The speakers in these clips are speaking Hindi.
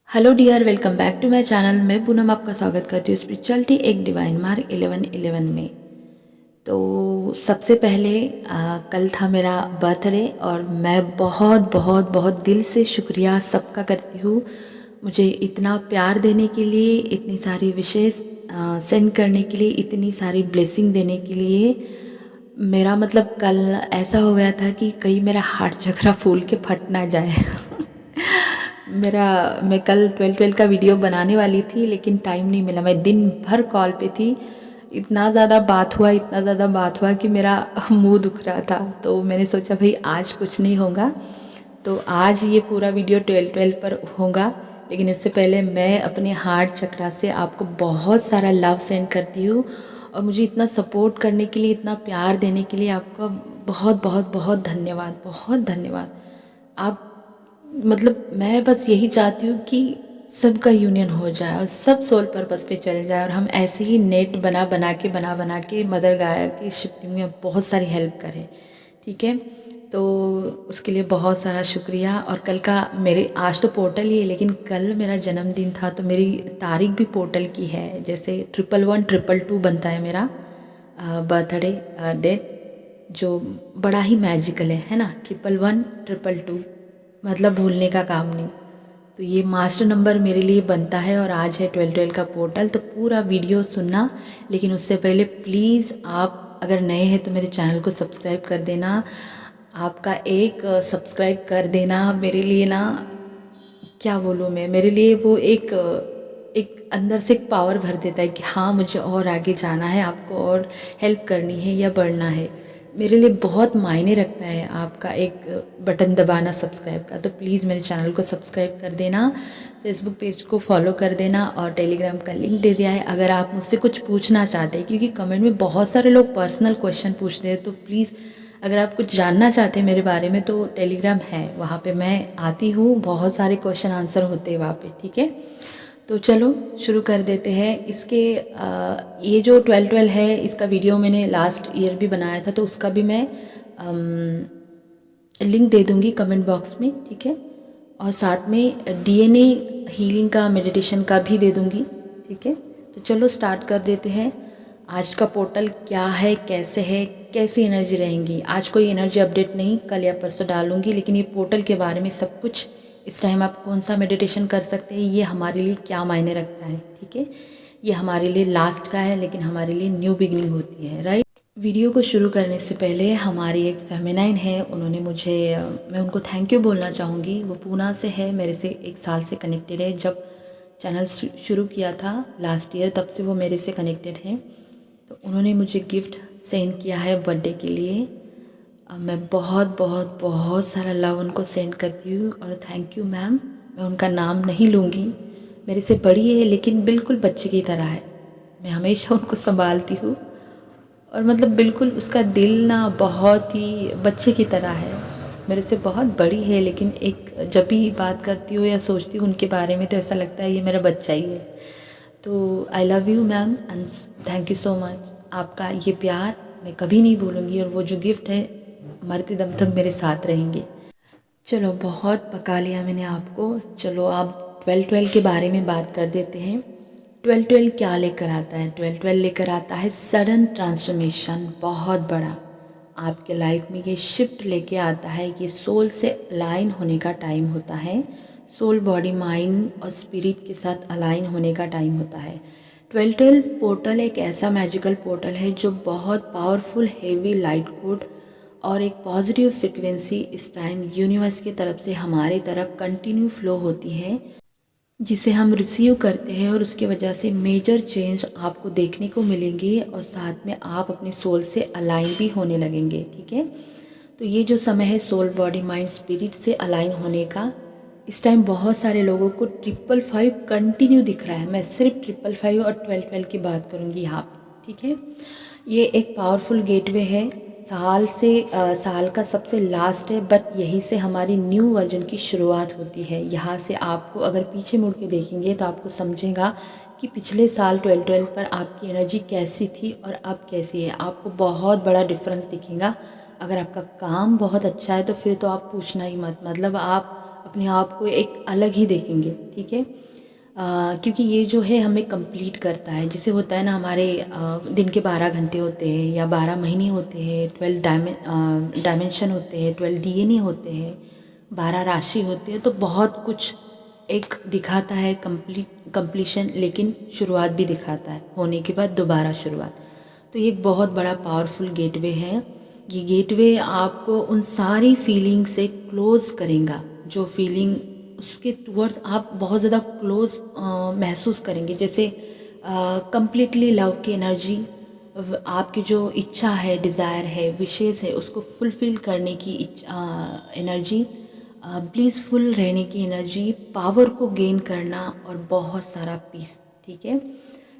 Hello dear, welcome back to my channel. मैं पूनम आपका स्वागत करती हूँ स्पिरिचुअलिटी एक डिवाइन मार्क 11/11 में। तो सबसे पहले कल था मेरा बर्थडे और मैं बहुत बहुत बहुत दिल से शुक्रिया सबका करती हूँ मुझे इतना प्यार देने के लिए, इतनी सारी विशेष सेंड करने के लिए, इतनी सारी ब्लेसिंग देने के लिए। मेरा मतलब कल ऐसा हो गया था कि कहीं मेरा हार्ट चक्रा फूल के फट ना जाए। मैं कल 12 का वीडियो बनाने वाली थी लेकिन टाइम नहीं मिला। मैं दिन भर कॉल पे थी। इतना ज़्यादा बात हुआ कि मेरा मुंह दुख रहा था। तो मैंने सोचा भाई आज कुछ नहीं होगा, तो आज ये पूरा वीडियो 12 पर होगा। लेकिन इससे पहले मैं अपने हार्ट चक्रा से आपको बहुत सारा लव सेंड करती हूँ और मुझे इतना सपोर्ट करने के लिए, इतना प्यार देने के लिए आपका बहुत बहुत बहुत धन्यवाद, बहुत धन्यवाद। आप मतलब मैं बस यही चाहती हूँ कि सबका यूनियन हो जाए और सब सोल पर्पस पे चल जाए और हम ऐसे ही नेट बना बना के मदर गाया की शिफ्टिंग में बहुत सारी हेल्प करें। ठीक है, तो उसके लिए बहुत सारा शुक्रिया। और कल का मेरे आज तो पोर्टल ही है लेकिन कल मेरा जन्मदिन था तो मेरी तारीख भी पोर्टल की है। जैसे 111 222 बनता है मेरा बर्थडे डेट, जो बड़ा ही मैजिकल है ना। 111 222 मतलब भूलने का काम नहीं। तो ये मास्टर नंबर मेरे लिए बनता है और आज है 12 का पोर्टल। तो पूरा वीडियो सुनना, लेकिन उससे पहले प्लीज़ आप अगर नए हैं तो मेरे चैनल को सब्सक्राइब कर देना। आपका एक सब्सक्राइब कर देना मेरे लिए ना, क्या बोलूँ मैं, मेरे लिए वो एक एक अंदर से एक पावर भर देता है कि हाँ मुझे और आगे जाना है, आपको और हेल्प करनी है या बढ़ना है। मेरे लिए बहुत मायने रखता है आपका एक बटन दबाना सब्सक्राइब का। तो प्लीज़ मेरे चैनल को सब्सक्राइब कर देना, फेसबुक पेज को फॉलो कर देना और टेलीग्राम का लिंक दे दिया है। अगर आप मुझसे कुछ पूछना चाहते हैं, क्योंकि कमेंट में बहुत सारे लोग पर्सनल क्वेश्चन पूछते हैं, तो प्लीज़ अगर आप कुछ जानना चाहते हैं मेरे बारे में तो टेलीग्राम है, वहाँ पे मैं आती हूँ, बहुत सारे क्वेश्चन आंसर होते हैं वहाँ पे। ठीक है, तो चलो शुरू कर देते हैं। इसके ये जो 12 है इसका वीडियो मैंने लास्ट ईयर भी बनाया था, तो उसका भी मैं लिंक दे दूँगी कमेंट बॉक्स में। ठीक है, और साथ में डीएनए हीलिंग का, मेडिटेशन का भी दे दूँगी। ठीक है, तो चलो स्टार्ट कर देते हैं। आज का पोर्टल क्या है, कैसे है, कैसी एनर्जी रहेंगी। आज कोई एनर्जी अपडेट नहीं, कल या परसों डालूंगी, लेकिन ये पोर्टल के बारे में सब कुछ, इस टाइम आप कौन सा मेडिटेशन कर सकते हैं, ये हमारे लिए क्या मायने रखता है। ठीक है, ये हमारे लिए लास्ट का है लेकिन हमारे लिए न्यू बिगनिंग होती है, राइट। वीडियो को शुरू करने से पहले हमारी एक फेमिनाइन है, उन्होंने मुझे मैं उनको थैंक यू बोलना चाहूँगी। वो पूना से है, मेरे से 1 साल से कनेक्टेड है। जब चैनल शुरू किया था लास्ट ईयर, तब से वो मेरे से कनेक्टेड हैं। तो उन्होंने मुझे गिफ्ट सेंड किया है बर्थडे के लिए। मैं बहुत बहुत बहुत सारा लव उनको सेंड करती हूँ और थैंक यू मैम। मैं उनका नाम नहीं लूँगी, मेरे से बड़ी है लेकिन बिल्कुल बच्चे की तरह है। मैं हमेशा उनको संभालती हूँ और मतलब बिल्कुल उसका दिल ना बहुत ही बच्चे की तरह है। मेरे से बहुत बड़ी है लेकिन एक जब भी बात करती हूँ या सोचती हूँ उनके बारे में तो ऐसा लगता है ये मेरा बच्चा ही है। तो I love you ma'am and thank you so much. आपका ये प्यार मैं कभी नहीं भूलूँगी और वो जो गिफ्ट है मरते दम तक मेरे साथ रहेंगे। चलो बहुत पका लिया मैंने आपको। चलो आप 12 के बारे में बात कर देते हैं। 12 क्या लेकर आता है? 12 लेकर आता है सडन ट्रांसफॉर्मेशन, बहुत बड़ा। आपके लाइफ में ये शिफ्ट लेके आता है, ये सोल से अलाइन होने का टाइम होता है। सोल, बॉडी, माइंड और स्पिरिट के साथ अलाइन होने का टाइम होता है। 12 पोर्टल एक ऐसा मैजिकल पोर्टल है जो बहुत पावरफुल हेवी लाइट कोड और एक पॉजिटिव फ्रिक्वेंसी इस टाइम यूनिवर्स की तरफ से हमारे तरफ कंटिन्यू फ्लो होती है, जिसे हम रिसीव करते हैं और उसकी वजह से मेजर चेंज आपको देखने को मिलेंगे और साथ में आप अपने सोल से अलाइन भी होने लगेंगे। ठीक है, तो ये जो समय है सोल, बॉडी, माइंड, स्पिरिट से अलाइन होने का, इस टाइम बहुत सारे लोगों को 555 कंटिन्यू दिख रहा है। मैं सिर्फ 555 और 12 की बात करूँगी यहाँ पे। ठीक है, ये एक पावरफुल गेटवे है, साल का सबसे लास्ट है, बट यहीं से हमारी न्यू वर्जन की शुरुआत होती है। यहाँ से आपको अगर पीछे मुड़ के देखेंगे तो आपको समझेगा कि पिछले साल 12 पर आपकी एनर्जी कैसी थी और अब कैसी है। आपको बहुत बड़ा डिफरेंस दिखेगा। अगर आपका काम बहुत अच्छा है तो फिर तो आप पूछना ही मत, मतलब आप अपने आप को एक अलग ही देखेंगे, ठीक है। क्योंकि ये जो है हमें कंप्लीट करता है, जैसे होता है ना हमारे दिन के 12 घंटे होते हैं या 12 महीने होते हैं, 12 डायमेंशन होते हैं, 12 डीएनए होते हैं, 12 राशि होते हैं, तो बहुत कुछ एक दिखाता है कंप्लीशन, लेकिन शुरुआत भी दिखाता है, होने के बाद दोबारा शुरुआत। तो ये एक बहुत बड़ा पावरफुल गेटवे है। ये गेटवे आपको उन सारी फीलिंग से क्लोज करेगा, जो फीलिंग उसके टूवर्ड्स आप बहुत ज़्यादा क्लोज महसूस करेंगे, जैसे कंप्लीटली लव की एनर्जी, आपकी जो इच्छा है, डिज़ायर है, विशेष है, उसको फुलफ़िल करने की एनर्जी, ब्लिसफुल रहने की एनर्जी, पावर को गेन करना और बहुत सारा पीस, ठीक है।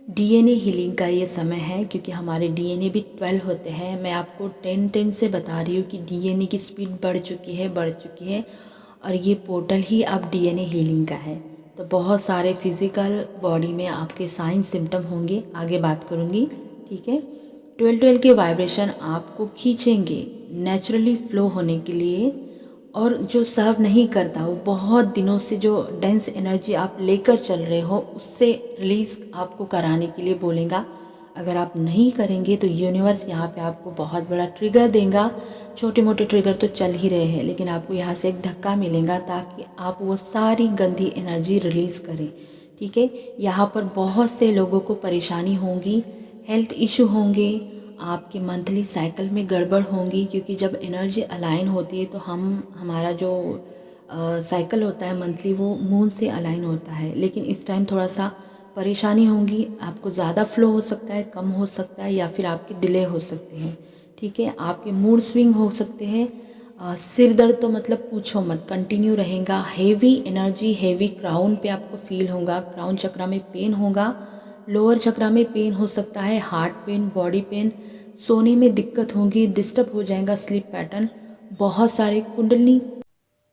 डीएनए हीलिंग का ये समय है, क्योंकि हमारे डीएनए भी 12 होते हैं। मैं आपको 10-10 से बता रही हूँ कि डीएनए की स्पीड बढ़ चुकी है, और ये पोर्टल ही अब डीएनए हीलिंग का है। तो बहुत सारे फिज़िकल बॉडी में आपके साइन सिम्टम होंगे, आगे बात करूँगी, ठीक है। 12-12 के वाइब्रेशन आपको खींचेंगे नेचुरली फ्लो होने के लिए, और जो सर्व नहीं करता, वो बहुत दिनों से जो डेंस एनर्जी आप लेकर चल रहे हो, उससे रिलीज़ आपको कराने के लिए बोलेगा। अगर आप नहीं करेंगे तो यूनिवर्स यहाँ पे आपको बहुत बड़ा ट्रिगर देगा। छोटे मोटे ट्रिगर तो चल ही रहे हैं, लेकिन आपको यहाँ से एक धक्का मिलेगा ताकि आप वो सारी गंदी एनर्जी रिलीज़ करें, ठीक है। यहाँ पर बहुत से लोगों को परेशानी होंगी, हेल्थ इशू होंगे, आपके मंथली साइकिल में गड़बड़ होंगी, क्योंकि जब एनर्जी अलाइन होती है तो हमारा जो साइकिल होता है मंथली, वो मून से अलाइन होता है। लेकिन इस टाइम थोड़ा सा परेशानी होंगी, आपको ज़्यादा फ्लो हो सकता है, कम हो सकता है, या फिर आपके डिले हो सकते हैं, ठीक है। आपके मूड स्विंग हो सकते हैं। सिर दर्द तो मतलब पूछो मत, कंटिन्यू रहेगा। हेवी एनर्जी, हेवी क्राउन पे आपको फील होगा, क्राउन चक्रा में पेन होगा, लोअर चक्रा में पेन हो सकता है, हार्ट पेन, बॉडी पेन, सोने में दिक्कत होगी, डिस्टर्ब हो जाएगा स्लीप पैटर्न, बहुत सारे कुंडली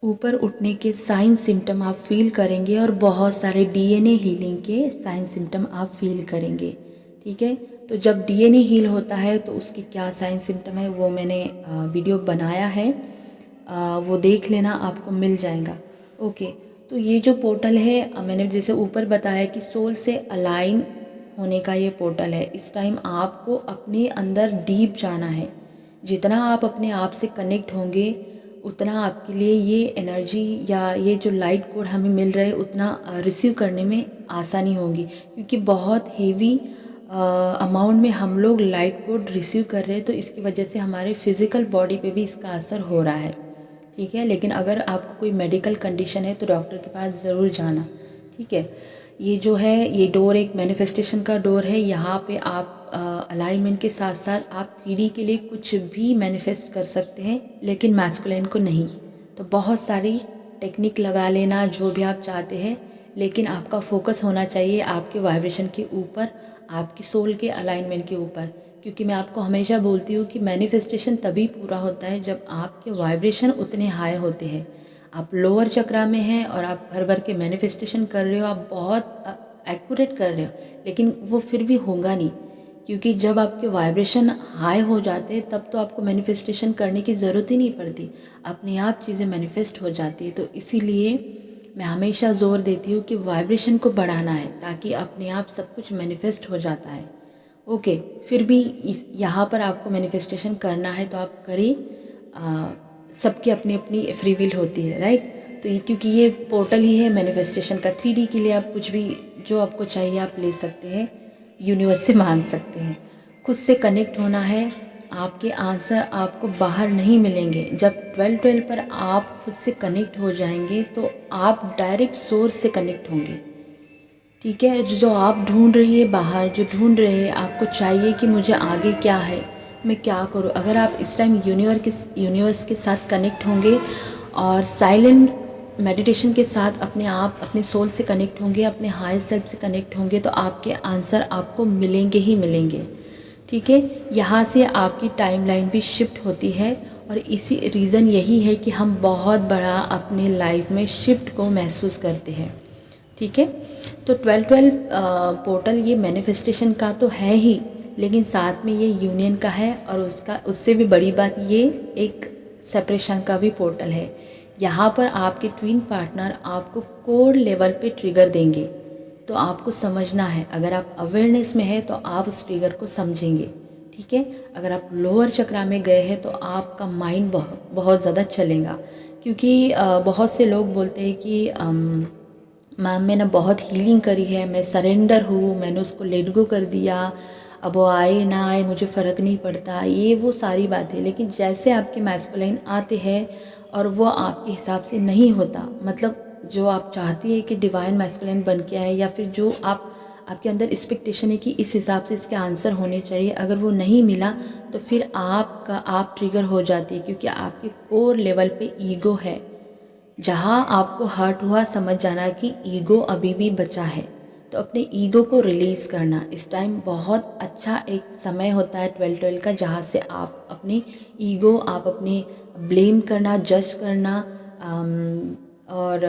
ऊपर उठने के साइन सिम्टम आप फील करेंगे, और बहुत सारे डीएनए हीलिंग के साइन सिम्टम आप फील करेंगे, ठीक है। तो जब डीएनए हील होता है तो उसके क्या साइन सिम्टम है, वो मैंने वीडियो बनाया है, वो देख लेना, आपको मिल जाएगा, ओके। तो ये जो पोर्टल है, मैंने जैसे ऊपर बताया कि सोल से अलाइन होने का ये पोर्टल है। इस टाइम आपको अपने अंदर डीप जाना है। जितना आप अपने आप से कनेक्ट होंगे, उतना आपके लिए ये एनर्जी या ये जो लाइट कोड हमें मिल रहा है, उतना रिसीव करने में आसानी होगी, क्योंकि बहुत हेवी अमाउंट में हम लोग लाइट कोड रिसीव कर रहे हैं। तो इसकी वजह से हमारे फिज़िकल बॉडी पे भी इसका असर हो रहा है, ठीक है। लेकिन अगर आपको कोई मेडिकल कंडीशन है तो डॉक्टर के पास ज़रूर जाना, ठीक है। ये जो है, ये डोर एक मैनिफेस्टेशन का डोर है। यहाँ पे आप अलाइनमेंट के साथ साथ आप 3D के लिए कुछ भी मैनिफेस्ट कर सकते हैं, लेकिन मैस्कुलिन को नहीं। तो बहुत सारी टेक्निक लगा लेना जो भी आप चाहते हैं, लेकिन आपका फोकस होना चाहिए आपके वाइब्रेशन के ऊपर, आपकी सोल के अलाइनमेंट के ऊपर। क्योंकि मैं आपको हमेशा बोलती हूँ कि मैनिफेस्टेशन तभी पूरा होता है जब आपके वाइब्रेशन उतने हाई होते हैं। आप लोअर चक्रा में हैं और आप भर भर के मैनिफेस्टेशन कर रहे हो, आप बहुत एक्यूरेट कर रहे हो, लेकिन वो फिर भी होगा नहीं, क्योंकि जब आपके वाइब्रेशन हाई हो जाते हैं तब तो आपको मैनिफेस्टेशन करने की ज़रूरत ही नहीं पड़ती, अपने आप चीज़ें मैनिफेस्ट हो जाती है। तो इसीलिए मैं हमेशा ज़ोर देती हूँ कि वाइब्रेशन को बढ़ाना है, ताकि अपने आप सब कुछ मैनिफेस्ट हो जाता है, ओके। फिर भी यहाँ पर आपको मैनिफेस्टेशन करना है तो आप करिए, सबकी अपनी अपनी फ्री विल होती है, राइट। तो ये क्योंकि ये पोर्टल ही है मैनिफेस्टेशन का, 3D के लिए आप कुछ भी जो आपको चाहिए आप ले सकते हैं, यूनिवर्स से मांग सकते हैं। खुद से कनेक्ट होना है, आपके आंसर आपको बाहर नहीं मिलेंगे। जब 12-12 पर आप खुद से कनेक्ट हो जाएंगे तो आप डायरेक्ट सोर्स से कनेक्ट होंगे, ठीक है। जो आप ढूंढ रही है बाहर, जो ढूंढ रहे हैं, आपको चाहिए कि मुझे आगे क्या है, मैं क्या करूं, अगर आप इस टाइम यूनिवर्स के साथ कनेक्ट होंगे और साइलेंट मेडिटेशन के साथ अपने आप अपने सोल से कनेक्ट होंगे, अपने हायर सेल्फ से कनेक्ट होंगे, तो आपके आंसर आपको मिलेंगे ही मिलेंगे, ठीक है। यहाँ से आपकी टाइमलाइन भी शिफ्ट होती है, और इसी रीज़न यही है कि हम बहुत बड़ा अपने लाइफ में शिफ्ट को महसूस करते हैं, ठीक है। तो 12-12 पोर्टल ये मैनिफेस्टेशन का तो है ही, लेकिन साथ में ये यूनियन का है, और उससे भी बड़ी बात ये एक सेपरेशन का भी पोर्टल है। यहाँ पर आपके ट्विन पार्टनर आपको कोर लेवल पे ट्रिगर देंगे, तो आपको समझना है। अगर आप अवेयरनेस में है तो आप उस ट्रिगर को समझेंगे, ठीक है। अगर आप लोअर चक्रा में गए हैं तो आपका माइंड बहुत ज़्यादा चलेगा, क्योंकि बहुत से लोग बोलते हैं कि मैम मैंने बहुत हीलिंग करी है, मैं सरेंडर हूँ, मैंने उसको लेट गो कर दिया, अब वो आए ना आए मुझे फ़र्क नहीं पड़ता, ये वो सारी बातें। लेकिन जैसे आपके मैस्कुलाइन आते हैं और वो आपके हिसाब से नहीं होता, मतलब जो आप चाहती है कि डिवाइन मैस्कुलाइन बन के आए, या फिर जो आपके अंदर एक्सपेक्टेशन है कि इस हिसाब से इसके आंसर होने चाहिए, अगर वो नहीं मिला तो फिर आप ट्रिगर हो जाती है, क्योंकि आपके कोर लेवल पे ईगो है। जहाँ आपको हर्ट हुआ, समझ जाना कि ईगो अभी भी बचा है। तो अपने ईगो को रिलीज़ करना इस टाइम बहुत अच्छा एक समय होता है 12-12 का, जहाँ से आप अपनी ईगो, आप अपने ब्लेम करना, जज करना और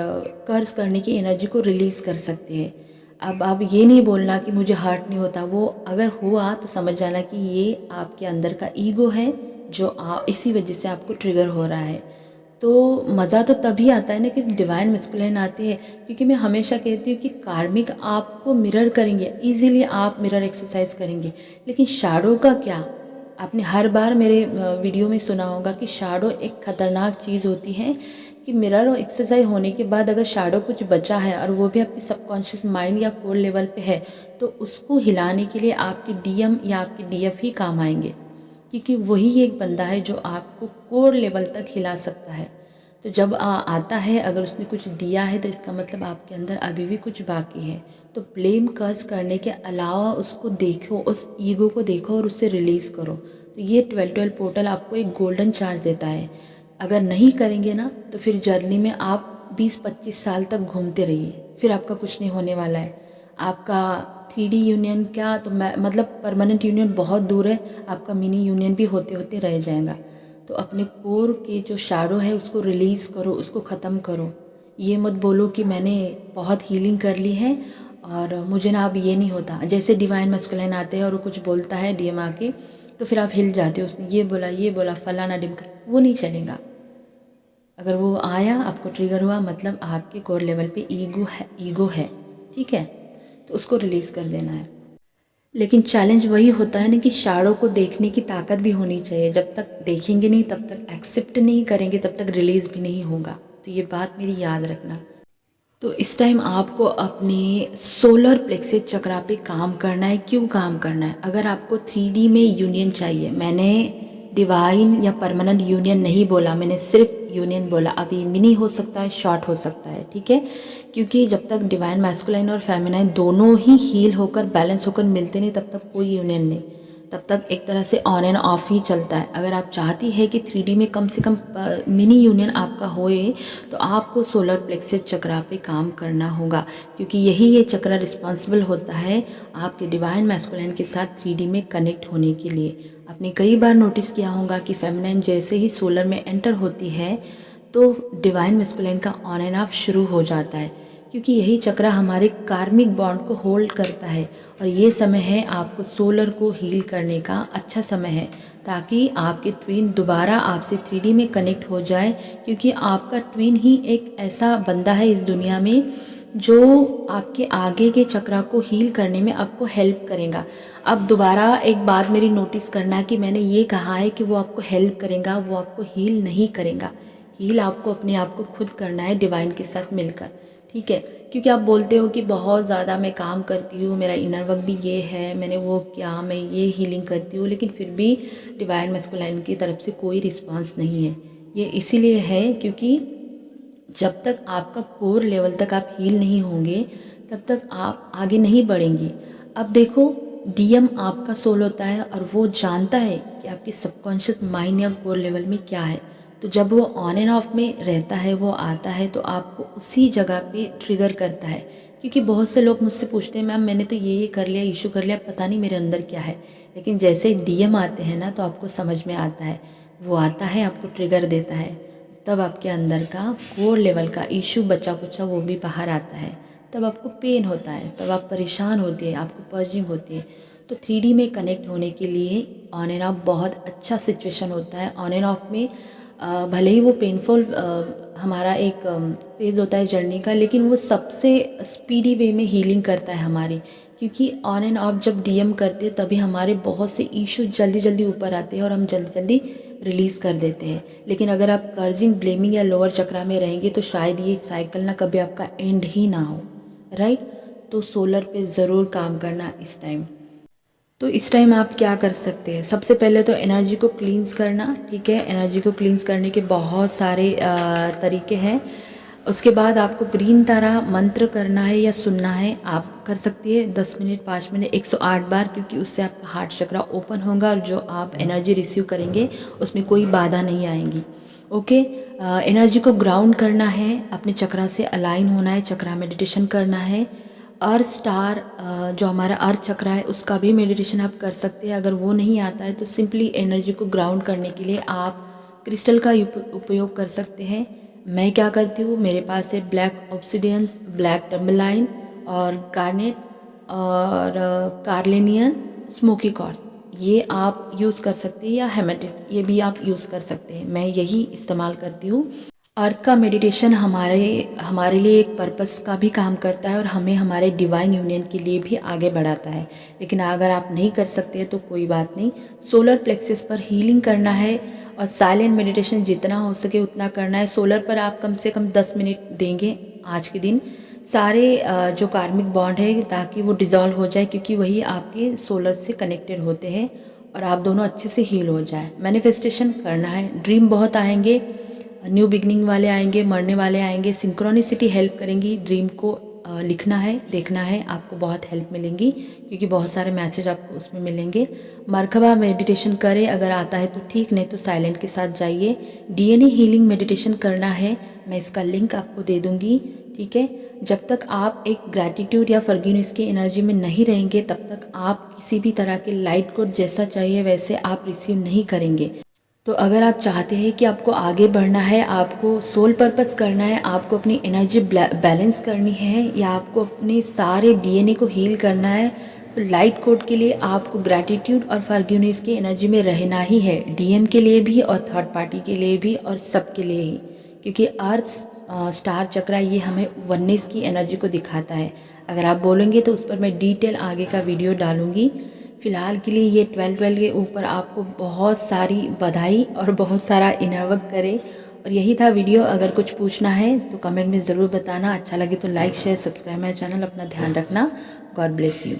कर्ज करने की एनर्जी को रिलीज़ कर सकते हैं। अब आप ये नहीं बोलना कि मुझे हर्ट नहीं होता, वो अगर हुआ तो समझ जाना कि ये आपके अंदर का ईगो है, जो इसी वजह से आपको ट्रिगर हो रहा है। तो मज़ा तो तभी आता है ना कि डिवाइन मैस्कुलाइन आती है, क्योंकि मैं हमेशा कहती हूँ कि कार्मिक आपको मिरर करेंगे, इजीली आप मिरर एक्सरसाइज करेंगे। लेकिन शैडो का क्या? आपने हर बार मेरे वीडियो में सुना होगा कि शैडो एक ख़तरनाक चीज़ होती है, कि मिरर एक्सरसाइज होने के बाद अगर शैडो कुछ बचा है और वो भी आपके सबकॉन्शियस माइंड या कोर लेवल पे है, तो उसको हिलाने के लिए आपके डीएम या आपके डीएफ ही काम आएंगे, क्योंकि वही एक बंदा है जो आपको कोर लेवल तक हिला सकता है। तो जब आता है, अगर उसने कुछ दिया है तो इसका मतलब आपके अंदर अभी भी कुछ बाकी है। तो ब्लेम कर्ज करने के अलावा उसको देखो, उस ईगो को देखो और उससे रिलीज़ करो। तो ये 12-12 पोर्टल आपको एक गोल्डन चांस देता है। अगर नहीं करेंगे ना तो फिर जर्नी में आप 20-25 साल तक घूमते रहिए, फिर आपका कुछ नहीं होने वाला है। आपका 3D यूनियन क्या, तो मैं मतलब परमानेंट यूनियन बहुत दूर है, आपका मिनी यूनियन भी होते होते रह जाएगा। तो अपने कोर के जो शैडो है उसको रिलीज़ करो, उसको ख़त्म करो। ये मत बोलो कि मैंने बहुत हीलिंग कर ली है और मुझे ना अब ये नहीं होता। जैसे डिवाइन मैस्कुलाइन आते हैं और वो कुछ बोलता है डीएम आके, तो फिर आप हिल जाते हो, उसने ये बोला फलाना डिमका, वो नहीं चलेगा। अगर वो आया, आपको ट्रिगर हुआ, मतलब आपके कोर लेवल पे ईगो है, ठीक है। तो उसको रिलीज़ कर देना है। लेकिन चैलेंज वही होता है ना कि शैडो को देखने की ताकत भी होनी चाहिए। जब तक देखेंगे नहीं, तब तक एक्सेप्ट नहीं करेंगे, तब तक रिलीज़ भी नहीं होगा। तो ये बात मेरी याद रखना। तो इस टाइम आपको अपने सोलर प्लेक्सस चक्रा पे काम करना है। क्यों काम करना है? अगर आपको 3D में यूनियन चाहिए, मैंने डिवाइन या परमानेंट यूनियन नहीं बोला, मैंने सिर्फ यूनियन बोला। अभी मिनी हो सकता है, शॉर्ट हो सकता है, ठीक है। क्योंकि जब तक डिवाइन मैस्कुलाइन और फेमिनाइन दोनों ही हील होकर बैलेंस होकर मिलते नहीं, तब तक कोई यूनियन नहीं, तब तक एक तरह से ऑन एंड ऑफ ही चलता है। अगर आप चाहती है कि 3D में कम से कम मिनी यूनियन आपका होए, तो आपको सोलर प्लेक्सस चक्रा पे काम करना होगा, क्योंकि यही ये चक्रा रिस्पॉन्सिबल होता है आपके डिवाइन मैस्कुलाइन के साथ 3D में कनेक्ट होने के लिए। आपने कई बार नोटिस किया होगा कि फेमिनाइन जैसे ही सोलर में एंटर होती है तो डिवाइन मैस्कुलाइन का ऑन एंड ऑफ शुरू हो जाता है, क्योंकि यही चक्र हमारे कार्मिक बॉन्ड को होल्ड करता है। और ये समय है आपको सोलर को हील करने का अच्छा समय है, ताकि आपके ट्विन दोबारा आपसे 3D में कनेक्ट हो जाए, क्योंकि आपका ट्विन ही एक ऐसा बंदा है इस दुनिया में जो आपके आगे के चक्रा को हील करने में आपको हेल्प करेगा। अब दोबारा एक बात मेरी नोटिस करना है कि मैंने ये कहा है कि वो आपको हेल्प करेगा, वो आपको हील नहीं करेगा। हील आपको अपने आप को खुद करना है डिवाइन के साथ मिलकर, ठीक है। क्योंकि आप बोलते हो कि बहुत ज़्यादा मैं काम करती हूँ, मेरा इनर वर्क भी ये है, मैंने वो किया, मैं ये हीलिंग करती हूँ, लेकिन फिर भी डिवाइन मैस्कुलाइन की तरफ से कोई रिस्पांस नहीं है। ये इसीलिए है क्योंकि जब तक आपका कोर लेवल तक आप हील नहीं होंगे, तब तक आप आगे नहीं बढ़ेंगी। अब देखो, डीएम आपका सोल होता है और वो जानता है कि आपके सबकॉन्शियस माइंड या कोर लेवल में क्या है। तो जब वो ऑन एंड ऑफ में रहता है, वो आता है तो आपको उसी जगह पे ट्रिगर करता है। क्योंकि बहुत से लोग मुझसे पूछते हैं, मैम मैंने तो ये कर लिया, इशू कर लिया, पता नहीं मेरे अंदर क्या है। लेकिन जैसे डीएम आते हैं ना, तो आपको समझ में आता है। वो आता है, आपको ट्रिगर देता है, तब आपके अंदर का कोर लेवल का इशू बचा कुचा वो भी बाहर आता है। तब आपको पेन होता है, तब आप परेशान होते हैं, आपको पर्जिंग होती है। तो 3D में कनेक्ट होने के लिए ऑन एंड ऑफ बहुत अच्छा सिचुएशन होता है। ऑन एंड ऑफ में भले ही वो पेनफुल हमारा एक फेज़ होता है जर्नी का, लेकिन वो सबसे स्पीडी वे में हीलिंग करता है हमारी, क्योंकि ऑन एंड ऑफ जब डीएम करते हैं तभी हमारे बहुत से इशू जल्दी जल्दी ऊपर आते हैं और हम जल्दी जल्दी रिलीज़ कर देते हैं। लेकिन अगर आप कर्जिंग, ब्लेमिंग या लोअर चक्रा में रहेंगे तो शायद ये साइकिल ना कभी आपका एंड ही ना हो, राइट। तो सोलर पे ज़रूर काम करना इस टाइम। तो इस टाइम आप क्या कर सकते हैं, सबसे पहले तो एनर्जी को क्लींस करना, ठीक है। एनर्जी को क्लींस करने के बहुत सारे तरीके हैं। उसके बाद आपको ग्रीन तारा मंत्र करना है या सुनना है, आप कर सकती है 10 मिनट, 5 मिनट, 108 बार, क्योंकि उससे आपका हार्ट चक्रा ओपन होगा और जो आप एनर्जी रिसीव करेंगे उसमें कोई बाधा नहीं आएंगी। ओके। एनर्जी को ग्राउंड करना है, अपने चक्रा से अलाइन होना है, चक्रा मेडिटेशन करना है। अर्थ स्टार जो हमारा अर्थ चक्रा है उसका भी मेडिटेशन आप कर सकते हैं। अगर वो नहीं आता है तो सिंपली एनर्जी को ग्राउंड करने के लिए आप क्रिस्टल का उपयोग कर सकते हैं। मैं क्या करती हूँ, मेरे पास है ब्लैक ऑब्सिडियन, ब्लैक टर्मलाइन और गार्नेट और कार्लेनियन स्मोकी कॉर्स, ये आप यूज़ कर सकते हैं, या हेमेटिट ये भी आप यूज़ कर सकते हैं। मैं यही इस्तेमाल करती हूँ। अर्थ का मेडिटेशन हमारे लिए एक पर्पस का भी काम करता है और हमें हमारे डिवाइन यूनियन के लिए भी आगे बढ़ाता है। लेकिन अगर आप नहीं कर सकते तो कोई बात नहीं, सोलर प्लेक्सस पर हीलिंग करना है और साइलेंट मेडिटेशन जितना हो सके उतना करना है। सोलर पर आप कम से कम 10 मिनट देंगे आज के दिन, सारे जो कार्मिक बॉन्ड है ताकि वो डिज़ोल्व हो जाए, क्योंकि वही आपके सोलर से कनेक्टेड होते हैं और आप दोनों अच्छे से हील हो जाए। मैनिफेस्टेशन करना है, ड्रीम बहुत आएंगे, न्यू बिगनिंग वाले आएंगे, मरने वाले आएंगे, सिंक्रोनिसिटी हेल्प करेंगी। ड्रीम को लिखना है, देखना है, आपको बहुत हेल्प मिलेंगी, क्योंकि बहुत सारे मैसेज आपको उसमें मिलेंगे। मरकबा मेडिटेशन करें, अगर आता है तो ठीक, नहीं तो साइलेंट के साथ जाइए। डीएनए हीलिंग मेडिटेशन करना है, मैं इसका लिंक आपको दे दूँगी, ठीक है। जब तक आप एक ग्रैटिट्यूड या फॉरगिवनेस की एनर्जी में नहीं रहेंगे तब तक आप किसी भी तरह के लाइट को जैसा चाहिए वैसे आप रिसीव नहीं करेंगे। तो अगर आप चाहते हैं कि आपको आगे बढ़ना है, आपको सोल पर्पस करना है, आपको अपनी एनर्जी बैलेंस करनी है, या आपको अपने सारे डीएनए को हील करना है, तो लाइट कोड के लिए आपको ग्रैटिट्यूड और फॉरगिवनेस की एनर्जी में रहना ही है, डीएम के लिए भी और थर्ड पार्टी के लिए भी और सबके लिए ही। क्योंकि अर्थ स्टार चक्रा ये हमें वननेस की एनर्जी को दिखाता है। अगर आप बोलेंगे तो उस पर मैं डिटेल आगे का वीडियो डालूँगी। फ़िलहाल के लिए ये 12 के ऊपर आपको बहुत सारी बधाई और बहुत सारा इनर वर्क करे। और यही था वीडियो। अगर कुछ पूछना है तो कमेंट में ज़रूर बताना। अच्छा लगे तो लाइक, शेयर, सब्सक्राइब मेरा चैनल। अपना ध्यान रखना। God bless you.